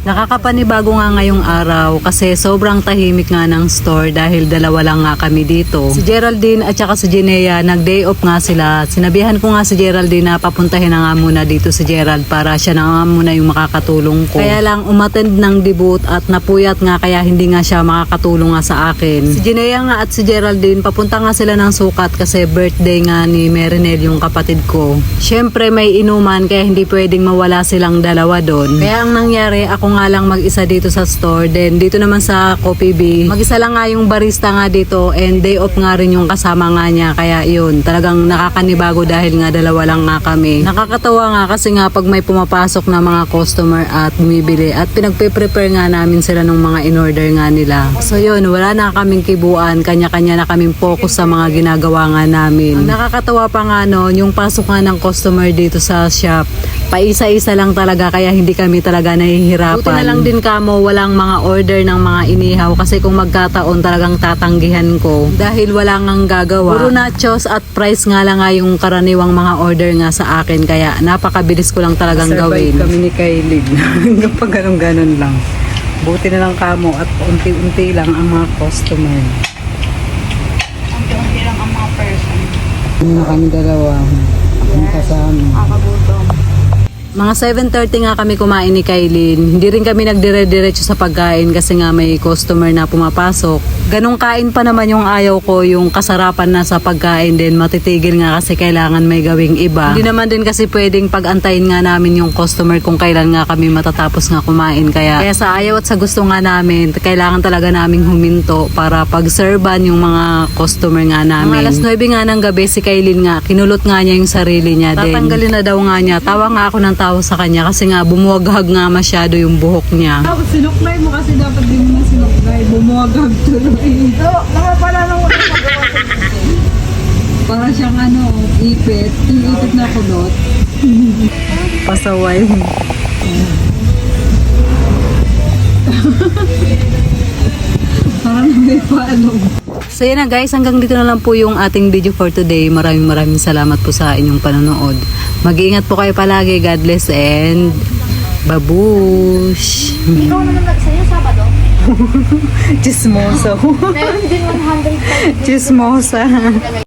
Nakakapanibago nga ngayong araw kasi sobrang tahimik nga ng store dahil dalawa lang nga kami dito. Si Geraldine at saka si Jinea, nag-day off nga sila. Sinabihan ko nga si Geraldine na papuntahin na nga muna dito si Gerald para siya na nga muna yung makakatulong ko. Kaya lang umattend ng debut at napuyat nga kaya hindi nga siya makakatulong nga sa akin. Si Jinea nga at si Geraldine, papunta nga sila ng sukat kasi birthday nga ni Merinel yung kapatid ko. Syempre may inuman kaya hindi pwedeng mawala silang dalawa doon. Kaya ang nangyari, ako nga lang mag-isa dito sa store. Then dito naman sa Coffee Bee, mag-isa lang nga yung barista nga dito and day off nga rin yung kasama nga niya. Kaya yun, talagang nakakanibago dahil nga dalawa lang nga kami. Nakakatawa nga kasi nga pag may pumapasok na mga customer at bumibili at pinagpe-prepare nga namin sila ng mga in-order nga nila. So yun, wala na kaming kibuan, kanya-kanya na kaming focus sa mga ginagawa nga namin. Ang nakakatawa pa nga no, yung pasok nga ng customer dito sa shop, paisa-isa lang talaga kaya hindi kami talaga nahihirapan. Buti na lang din kamo walang mga order ng mga inihaw kasi kung magkataon talagang tatanggihan ko dahil wala ngang gagawa. Puro nachos at fries nga lang nga yung karaniwang mga order nga sa akin kaya napakabilis ko lang talagang gawin. Kami ni Kylie kapag ganun lang. Buti na lang kamo at unti-unti lang ang mga customer. Unti-unti lang ang mga person. Na kami dalawa. Ang kasama. Kakagutom. Mga 7:30 nga kami kumain ni Kailin. Hindi rin kami nagdire-diretso sa pagkain kasi nga may customer na pumapasok. Ganong kain pa naman yung ayaw ko, yung kasarapan na sa pagkain din. Matitigil nga kasi kailangan may gawing iba. Hindi naman din kasi pwedeng pag-antayin nga namin yung customer kung kailan nga kami matatapos nga kumain. Kaya sa ayaw at sa gusto nga namin, kailangan talaga naming huminto para pag-serban yung mga customer nga namin. Mga alas 9 nga ng gabi si Kailin nga, kinulot nga niya yung sarili niya. Tatanggalin na daw nga niya. Tawa nga ako ng tawa sa kanya kasi nga bumuwagag nga masyado yung buhok niya. Sinuklay mo kasi dapat din mo na sinuklay. Bumuwagag tuloy. So, mga pala nang wala magawa ko. Para siyang ipit. Yung ipit na kulot. Pasaway. Parang may paano. So yan na guys, hanggang dito na lang po yung ating video for today. Maraming salamat po sa inyong panonood. Mag-iingat po kayo palagi. God bless and babush. Ikaw naman sa'yo, Sabado? Chismoso. Meron din 105. Chismosa.